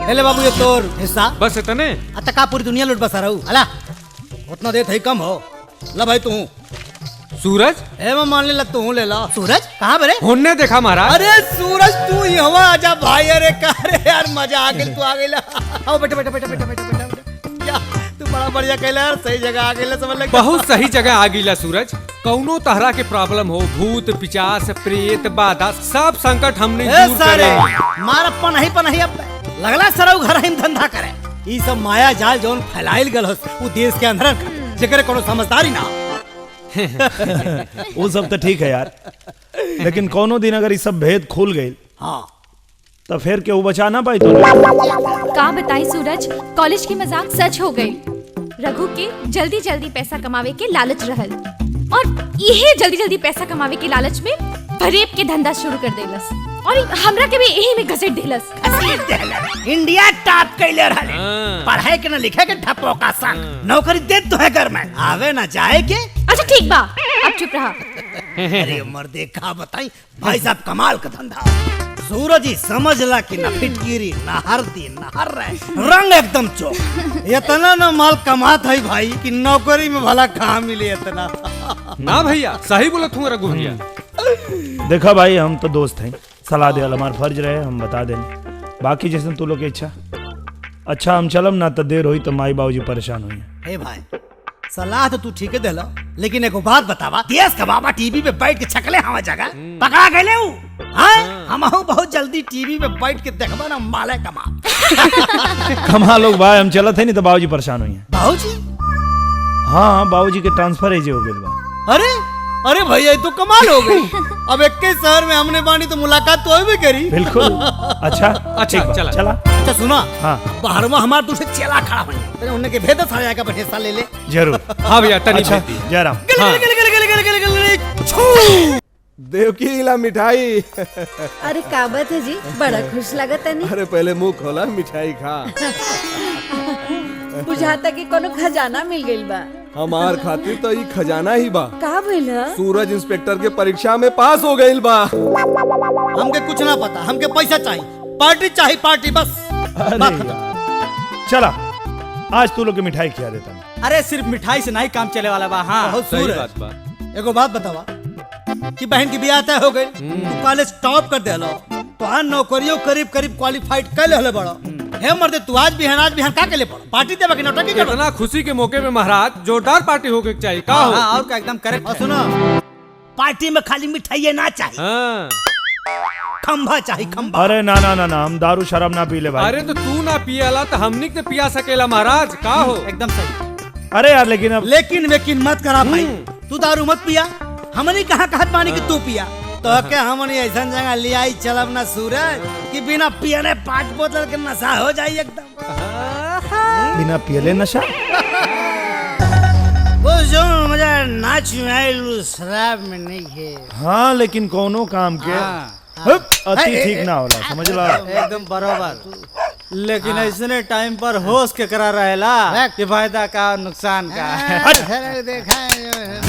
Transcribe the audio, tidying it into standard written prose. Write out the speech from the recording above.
ले बाबू ये तोर हिस्सा बस इतने। का पूरी दुनिया लूट बसा रहू अला उतना देत है कम हो। ला भाई तू सूरज ए मैं मान ले तू ले ला। सूरज कहाँ बरे? होने देखा महाराज। अरे सूरज तू ही हवा आजा भाई। अरे करे यार मजा आ गई तू आ गई ला। आओ बेटा बेटा बेटा बेटा बेटा बेटा या तू बड़ा बढ़िया कहला यार सही जगह आ गई ला समझ लग। बहुत सही जगह आ गईला सूरज। कौनो तरह के प्रॉब्लम हो भूत पिचास प्रेत बाधा सब संकट हमने दूर करे। मार पनाही अब लगला सरऊ घर हम धंधा करे। ई सब माया जाल जौन फैलाइल गल वो देश के अंदर जेकरे कोनो समझदारी ना वो सब तो ठीक है यार, लेकिन कोनो दिन अगर ये सब भेद खुल गई हाँ तो फिर क्यों बचा ना पाई तो का बताई सूरज, कॉलेज की मजाक सच हो गई। रघु के जल्दी जल्दी पैसा कमावे के लालच रहल और यही जल्दी जल्दी पैसा कमावे के लालच में फरेब के धंधा शुरू कर देलस और हमरा के भी यही में घसीट देलस। इंडिया टॉप कैले रहले पढ़ाई के ना लिखे के ठप्पो का संग नौकरी दे तो है घर में आवे ना जाए के। अच्छा ठीक बा अब चुप रहा। अरे मर्दे का बताई भाई साहब कमाल का धंधा। सूरज ही समझ ला कि ना फिटकीरी ना हरदी ना हर रहे रंग एकदम चौक। इतना ना माल कमात है भाई कि नौकरी में भला कहाँ मिले इतना। ना भैया सही बोला तू रघु भैया। देखा भाई हम तो दोस्त हैं, सलाह दे हमारा फर्ज रहे हम बता दें, बाकी जैसे तू लोग की इच्छा। अच्छा हम चलम ना तो देर हुई तो माई बाबूजी परेशान हुई। हे भाई सलाह तो तू ठीक है देला, लेकिन एगो बात बतावा देश का बाबा टीवी पे बैठ के छकले हवा जगह पकड़ा गए हम बहुत जल्दी टीवी पे बैठ के देखबा ना माले कमा कमा लोग भाई हम चलत है नहीं तो बाबूजी परेशान हुई है। बाबूजी हाँ बाबूजी के ट्रांसफर एजे हो गई बा। अरे अरे भैया ये तो कमाल हो गई। अब एक के शहर में हमने बानी तो मुलाकात तो भी करी। बिल्कुल अच्छा अच्छा चला। अच्छा सुना हाँ बाहर में हमारे दूसरे चेला खड़ा हुई तेरे उन्हें के भेद सारे आके हिस्सा ले ले जरूर। हाँ भैया तनी अच्छा जयराम देवकी ला मिठाई। अरे का बात है जी, बड़ा खुश लगता नहीं। अरे पहले मुंह खोला मिठाई खा। बुझाता कि कोनो खजाना मिल गइल बा। हमार खातिर तो ये खजाना ही बा। का भइल? सूरज इंस्पेक्टर के परीक्षा में पास हो गइल बा। हमके कुछ ना पता, हमके पैसा चाहिए, पार्टी चाहिए पार्टी बस। बात खत्म। चला आज तू लोग की मिठाई खिला देता हूँ। अरे सिर्फ मिठाई से नहीं काम चले वाला बा। हाँ बहुत सही सूरज बात बा। एगो बात बतावा कि बहन की बियाह तय हो गई, तू कॉलेज टॉप कर देलो, तो हाँ नौकरियों करीब करीब क्वालिफाइड कर ले बड़ा। हे मर्दे तू आज बिहान का के लिए पड़ो पार्टी देबा कि नौटंकी करबा? इतना खुशी के मौके में महाराज जोरदार पार्टी होके चाहिए का हो। हाँ, और का एकदम करेक्ट। और सुनो पार्टी में खाली मिठाई ना चाहिए, हाँ। खंभा चाहिए खंभा। अरे ना ना ना ना हम दारू शराब ना पी ले भाई। अरे तो तू ना पियाला तो हमनी के पिया सकेला महाराज का हो। एकदम सही। अरे यार लेकिन अब लेकिन मत करा भाई, तू दारू मत पिया। हमने कहा पानी की तू पिया तो क्या हमने ऐसा जगह ले आई चलब ना सूरज कि बिना पियने 5 बोतल के नशा हो जाए एकदम। बिना पियले नशा वो जो मजा नाच में आइल शराब में नहीं है। हाँ लेकिन कोनो काम के अति ठीक ना होला समझला। एकदम बराबर। लेकिन ऐसे टाइम पर होश के करा रहेला कि फायदा का नुकसान का। देखा